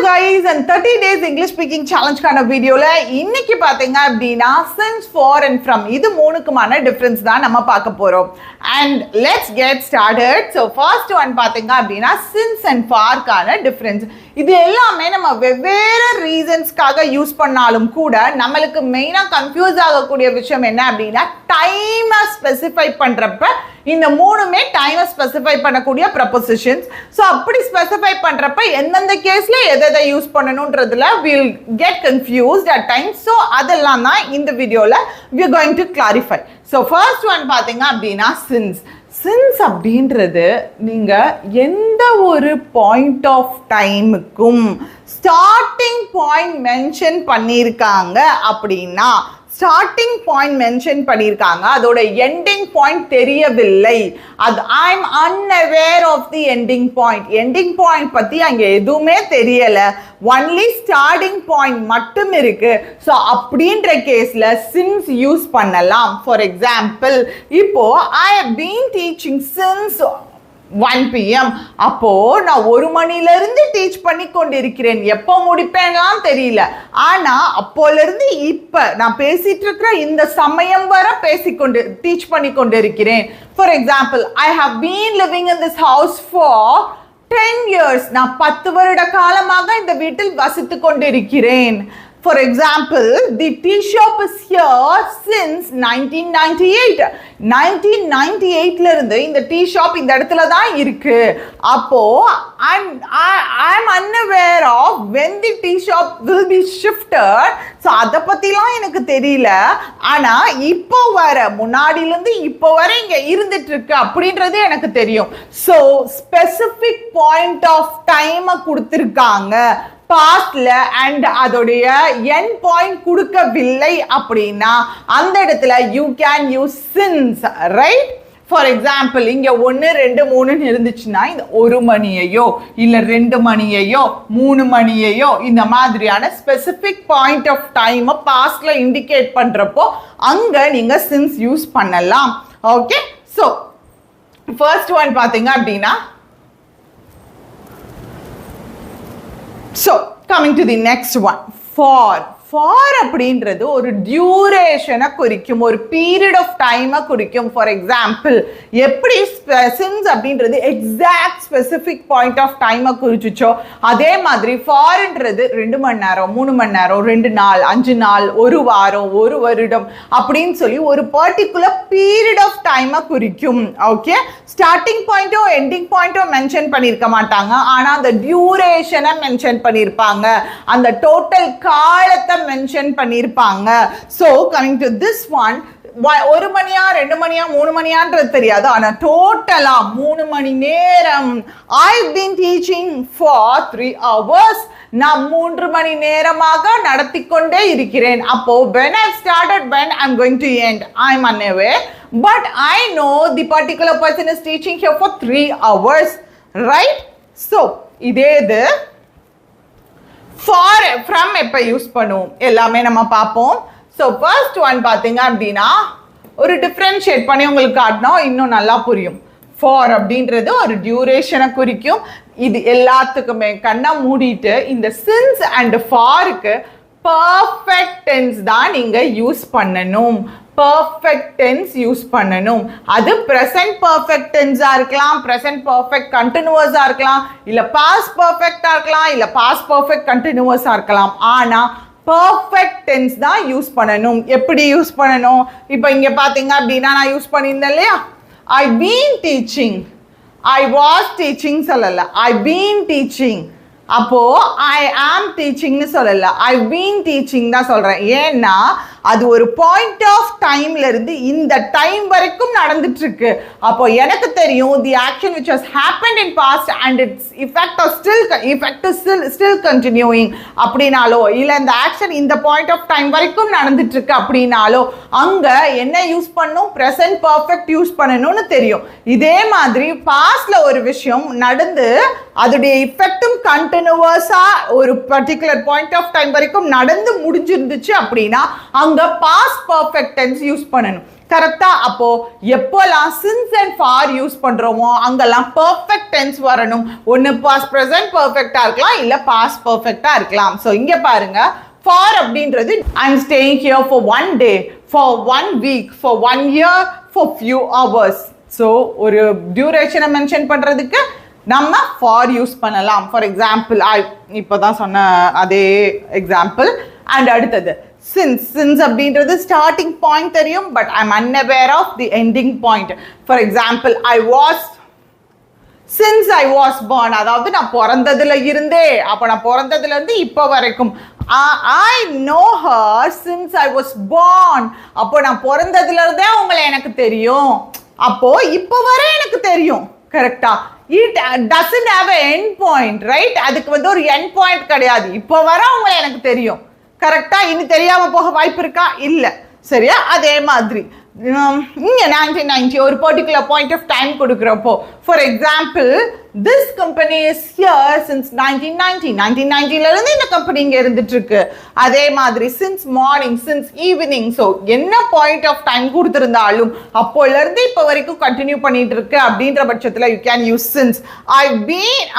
guys and 30 days English speaking challenge kind of video la இன்னைக்கு பாத்தீங்க அப்படினா since for and from இது மூணுக்குமான difference தான் நம்ம பார்க்க போறோம் and let's get started. So first one பாத்தீங்க அப்படினா since and for கான டிஃபரன்ஸ் இது எல்லாமே நம்ம வெவ்வேறு ரீசன்ஸ்க்காக யூஸ் பண்ணாலும் கூட நமக்கு மெயினா கன்ஃபியூஸ் ஆகக்கூடிய விஷயம் என்ன அப்படினா டைமை ஸ்பெசிஃபை பண்றப்ப இந்த மூணுமே டைமை ஸ்பெசிஃபை பண்ணக்கூடிய ப்ரொபோசிஷன்ஸ். ஸோ அப்படி ஸ்பெசிஃபை பண்ணுறப்ப எந்தெந்த கேஸில் எதை யூஸ் பண்ணணுன்றதுல will get confused at times. So அதெல்லாம் தான் இந்த வீடியோவில் we are going to clarify. So first one பார்த்தீங்க அப்படின்னா சின்ஸ் அப்படின்றது நீங்கள் எந்த ஒரு பாயிண்ட் ஆஃப் டைமுக்கும் ஸ்டார்டிங் பாயிண்ட் மென்ஷன் பண்ணியிருக்காங்க அப்படின்னா ஸ்டார்டிங் பாயிண்ட் மென்ஷன் பண்ணியிருக்காங்க, அதோட எண்டிங் பாயிண்ட் தெரியவில்லை, அது I am unaware of the ending point, ending point பற்றி அங்கே எதுவுமே தெரியலை, ஒன்லி ஸ்டார்டிங் பாயிண்ட் மட்டும் இருக்கு. ஸோ அப்படின்ற கேஸில் சின்ஸ் யூஸ் பண்ணலாம். ஃபார் எக்ஸாம்பிள், இப்போ I have been teaching since 1 PM. அப்போ நான் 1 மணிலிருந்து டீச் பண்ணி கொண்டிருக்கிறேன், எப்போ முடிப்பேன்லாம் தெரியல, ஆனா அப்போலிருந்து இப்ப நான் பேசிட்டு இருக்கிற இந்த சமயம் வர பேசிக்கொண்டு டீச் பண்ணி கொண்டிருக்கிறேன். For example, I have been living in this house for 10 years. நான் 10 வருட காலமாக இந்த வீட்டில் வசித்து கொண்டிருக்கிறேன். For example, the tea shop is here since 1998. 1998ல இருந்து இந்த டீ ஷாப் இந்த இடத்துல தான் இருக்கு. அப்போ I'm unaware of when the tea shop will be shifted. So அதை பற்றிலாம் எனக்கு தெரியல, ஆனால் இப்போ வர முன்னாடியிலேருந்து இப்போ வர இங்கே இருந்துட்டு இருக்கு அப்படின்றது எனக்கு தெரியும். ஸோ ஸ்பெசிஃபிக் பாயிண்ட் ஆஃப் டைமை கொடுத்துருக்காங்க பாஸ்ட்ல அண்ட் அதோடைய எண்ட் பாயிண்ட் கொடுக்கவில்லை அப்படின்னா அந்த இடத்துல you can use since, right? For example, இங்க 1, 2, 3 இருந்துச்சுன்னா இந்த 1 மணியையோ இல்ல 2 மணியையோ 3 மணியையோ இந்த மாதிரியான ஸ்பெசிபிக் பாயிண்ட் ஆஃப் டைம் பாஸ்ட்ல இண்டிகேட் பண்றப்போ அங்க நீங்க சின்ஸ் யூஸ் பண்ணலாம். ஓகே, ஸோ ஃபர்ஸ்ட் ஒன் பாத்தீங்க அப்படின்னா, so coming to the next one, for அப்படின்றது ஒரு டியூரேஷனை குறிக்கும், ஒரு பீரியட் ஆஃப் டைமை குறிக்கும். ஃபார் எக்ஸாம்பிள், எப்படி சின்ஸ் அப்படின்றது எக்ஸாக்ட் ஸ்பெசிஃபிக் பாயிண்ட் ஆஃப் டைமை குறிச்சிச்சோ அதே மாதிரி ஃபார்ன்றது 2 மணி நேரம், 3 மணி நேரம், 2 நாள், 5 நாள், 1 வாரம், 1 வருடம் அப்படின்னு சொல்லி ஒரு பர்டிகுலர் பீரியட் ஆஃப் டைமை குறிக்கும். ஓகே, ஸ்டார்டிங் பாயிண்டோ எண்டிங் பாயிண்டோ மென்ஷன் பண்ணியிருக்க மாட்டாங்க, ஆனால் அந்த டியூரேஷனை மென்ஷன் பண்ணியிருப்பாங்க, அந்த டோட்டல் காலத்தை மென்ஷன் பண்ணியிருப்பாங்க. So coming to this one, 1 மணியா 2 மணியா 3 மணியான்றது தெரியாது, ஆனா டோட்டலா 3 மணி நேரம். I've been teaching for 3 hours. நான் 3 மணி நேரமாக நடத்தி கொண்டே இருக்கிறேன். அப்போ when I started, when I'm going to end, I'm unaware, but I know the particular person is teaching here for 3 hours, right? So இதே இது for from எப்ப யூஸ் பண்ணுவோம் எல்லாமே நம்ம பார்ப்போம். ஸோ ஃபர்ஸ்ட் ஒன் பார்த்தீங்க அப்படின்னா, ஒரு டிஃப்ரென்ஷியேட் பண்ணி உங்களுக்கு காட்டினோம் இன்னும் நல்லா புரியும். ஃபார் அப்படின்றது ஒரு டியூரேஷனை குறிக்கும். இது எல்லாத்துக்குமே கண்ணா மூடிட்டு இந்த சின்ஸ் அண்ட் ஃபாருக்கு பர்ஃபெக்ட் டென்ஸ் தான் நீங்க யூஸ் பண்ணணும். பர்ஃபெக்ட் டென்ஸ் யூஸ் பண்ணணும். அது ப்ரெசன்ட் பர்ஃபெக்ட் டென்ஸா இருக்கலாம், ப்ரெசன்ட் பர்ஃபெக்ட் கண்டினியூவஸா இருக்கலாம், இல்ல பாஸ்ட் பர்ஃபெக்டா இருக்கலாம், இல்ல பாஸ்ட் பர்ஃபெக்ட் கண்டினியூவஸா இருக்கலாம். ஆனா பர்ஃபெக்ட் டென்ஸ் தான் யூஸ் பண்ணணும். எப்படி யூஸ் பண்ணணும்? இப்போ இங்க பாத்தீங்க அப்படின்னா நான் யூஸ் பண்ணியிருந்தேன் இல்லையா, I been teaching, I was teaching சொல்லல, ஐ பீன் டீச்சிங். அப்போ ஐ ஆம் டீச்சிங்னு சொல்லல, ஐ பீன் டீச்சிங் தான் சொல்றேன். ஏன்னா அது ஒரு பாயிண்ட் ஆஃப் டைம்ல இருந்து இந்த டைம் வரைக்கும் நடந்துட்டு இருக்கு. அப்போ எனக்கு தெரியும் தி action which has happened in past and its effect is still continuing அப்படினாலோ, இல்ல இந்த ஆக்ஷன் இந்த பாயிண்ட் ஆஃப் டைம் வரைக்கும் நடந்துட்டு இருக்கு அப்படினாலோ அங்க என்ன யூஸ் பண்ணணும்? பிரசன்ட் பர்ஃபெக்ட் யூஸ் பண்ணணும்னு தெரியும். இதே மாதிரி பாஸ்ட்ல ஒரு விஷயம் நடந்து அதோடைய இஃபெக்டும் கண்டினியூவஸா ஒரு பர்டிகுலர் பாயிண்ட் ஆஃப் டைம் வரைக்கும் நடந்து முடிஞ்சிருந்துச்சு அப்படின்னா அங்க பாஸ்ட் பர்ஃபெக்ட் டென்ஸ் யூஸ் பண்ணணும். கரெக்டா? அப்போ எப்போலாம் since and for யூஸ் பண்றோமோ அங்கெல்லாம் perfect tense வரணும். ஒன்னு past present perfectா இருக்கலாம், இல்ல past perfectா இருக்கலாம். சோ இங்க பாருங்க, for அப்படின்றது I'm staying here for 1 day, for 1 week, for 1 year, for few hours. So ஒரு டியூரேஷனை மென்ஷன் பண்றதுக்கு நம்ம for யூஸ் பண்ணலாம். ஃபார் எக்ஸாம்பிள், இப்போதான் சொன்ன அதே எக்ஸாம்பிள். அண்ட் அடுத்தது since அப்படின்றது ஸ்டார்டிங் பாயிண்ட் தெரியும், but I am unaware of the ending point. For example, since I was born, அதாவது நான் பிறந்ததுல இருந்தே, அப்போ நான் பிறந்ததுல இருந்து இப்போ வரைக்கும். I know her since I was born. அப்போ நான் பிறந்ததுல இருந்தே உங்களை எனக்கு தெரியும், அப்போ இப்போ வரை எனக்கு தெரியும். கரெக்டா? It doesn't have an end point, right? அதுக்கு வந்து ஒரு end point கிடையாது. இப்போ வர உங்களை எனக்கு தெரியும். கரெக்டா? இனி தெரியாம போக வாய்ப்பு இருக்கா? இல்ல. சரியா? அதே மாதிரி இங்க 1990 ஒரு பர்டிகுலர் பாயிண்ட் ஆஃப் டைம் கொடுக்குறப்போ, for example, this company is here since 1990. 1990ல இருந்து இந்த கம்பெனி இங்க இருந்துட்டு இருக்கு. அதே மாதிரி since morning, since evening. So என்ன பாயிண்ட் ஆஃப் டைம் கொடுத்திருந்தாலும் அப்போல இருந்து இப்போ வரைக்கும் கண்டினியூ பண்ணிட்டு இருக்கு அப்படின்ற பட்சத்தில் you can use since.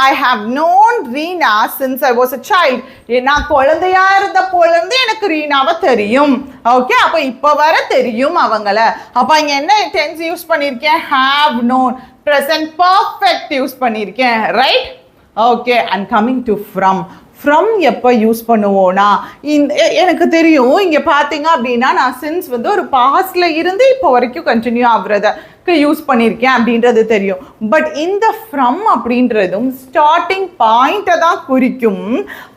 I have known Reena since I was a child. நான் குழந்தையா இருந்த போல இருந்து எனக்கு ரீனாவை தெரியும். ஓகே, அப்போ இப்போ வர தெரியும் அவங்கள. அப்போ இங்க என்ன டென்ஸ் யூஸ் பண்ணியிருக்கேன்? have known. present perfect use பண்ணியிருக்கேன், right? Okay, and coming to from எப்போ யூஸ் பண்ணுவோம்னா, எனக்கு தெரியும் இங்கே பார்த்தீங்க அப்படின்னா நான் சின்ஸ் வந்து ஒரு பாஸ்ட்ல இருந்து இப்போ வரைக்கும் கண்டினியூ ஆகுறத யூஸ் பண்ணியிருக்கேன் அப்படின்றது தெரியும். பட் இந்த ஃப்ரம் அப்படின்றதும் ஸ்டார்டிங் பாயிண்ட்டை தான் குறிக்கும்.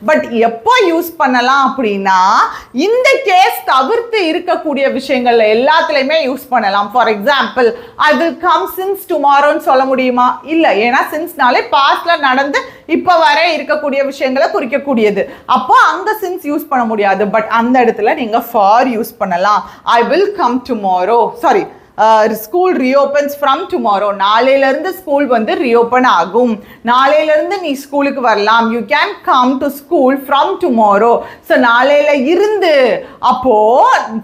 பட் எப்போ யூஸ் பண்ணலாம் அப்படின்னா, இந்த கேஸ் தவிர்த்து இருக்கக்கூடிய விஷயங்கள்ல எல்லாத்துலேயுமே யூஸ் பண்ணலாம். For example, I will come since டுமாரோன்னு சொல்ல முடியுமா? இல்லை, ஏன்னா சின்ஸ்னாலே பாஸ்ட்ல நடந்து இப்போ வர இருக்கக்கூடிய விஷயங்களை குறிக்கக்கூடியது. அப்போ அங்க சின்ஸ் யூஸ் பண்ண முடியாது. பட் அந்த இடத்துல நீங்க ஃபார் யூஸ் பண்ணலாம். I will come tomorrow, sorry, school reopens from tomorrow. நாளையில இருந்து ஸ்கூல் வந்து ரீஓபன் ஆகும். நாளையில இருந்து நீ ஸ்கூலுக்கு வரலாம். You can come to school from tomorrow. So நாளையில இருந்து, அப்போ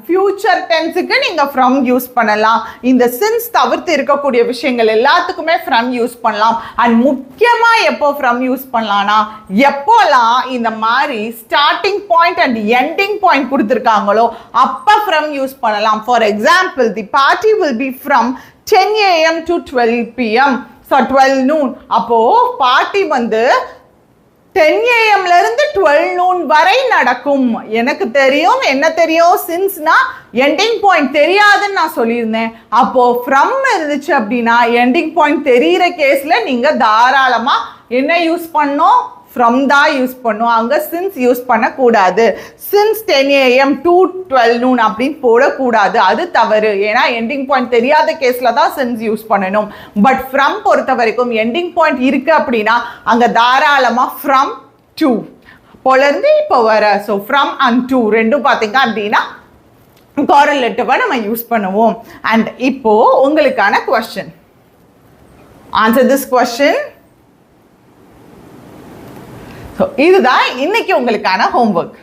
ஃபியூச்சர் டென்ஸுக்கு நீங்க ஃப்ரம் யூஸ் பண்ணலாம். இந்த சின்ஸ் தவிர்த்து இருக்கக்கூடிய விஷயங்கள் எல்லாத்துக்குமே ஃப்ரம் யூஸ் பண்ணலாம். அண்ட் முக்கியமா எப்போ ஃப்ரம் யூஸ் பண்ணலாம்னா, எப்போலாம் இந்த மாதிரி starting point and ending point கொடுத்துருக்காங்களோ அப்போ ஃப்ரம் யூஸ் பண்ணலாம். For example, the party will be from 10 a.m. to 12 p.m. So 12 noon. அப்போ பார்ட்டி வந்து 10 a.m. ல இருந்து 12 noon வரை நடக்கும். எனக்கு தெரியும், என்ன தெரியும்? சின்ஸ்னா எண்டிங் பாயிண்ட் தெரியாதுன்னு நான் சொல்லியிருந்தேன். அப்போ ஃப்ரம் இருந்துச்சு அப்படின்னா எண்டிங் பாயிண்ட் தெரியிற கேஸ்ல நீங்க தாராளமா என்ன யூஸ் பண்ணோம்? ஃப்ரம் தான் யூஸ் பண்ணும். அங்க சின்ஸ் யூஸ் பண்ணக்கூடாது. Since 10 a.m. to 12 noon அப்படின்னு போடக்கூடாது, அது தவறு. ஏன்னா எண்டிங் பாயிண்ட் தெரியாத கேஸ்ல தான் சின்ஸ் யூஸ் பண்ணணும். பட் ஃப்ரம் பொறுத்த வரைக்கும் எண்டிங் பாயிண்ட் இருக்கு அப்படின்னா அங்க தாராளமா ஃப்ரம் டு போலேருந்து இப்போ வர. ஸோ ஃப்ரம் அண்ட் டு ரெண்டும் பார்த்தீங்க அப்படின்னா காரலேட்டிவா நம்ம யூஸ் பண்ணுவோம். அண்ட் இப்போ உங்களுக்கான கொஸ்டின், ஆன்சர் திஸ் கொஸ்டின். இதுதான் இன்னைக்கு உங்களுக்கான ஹோம்வொர்க்.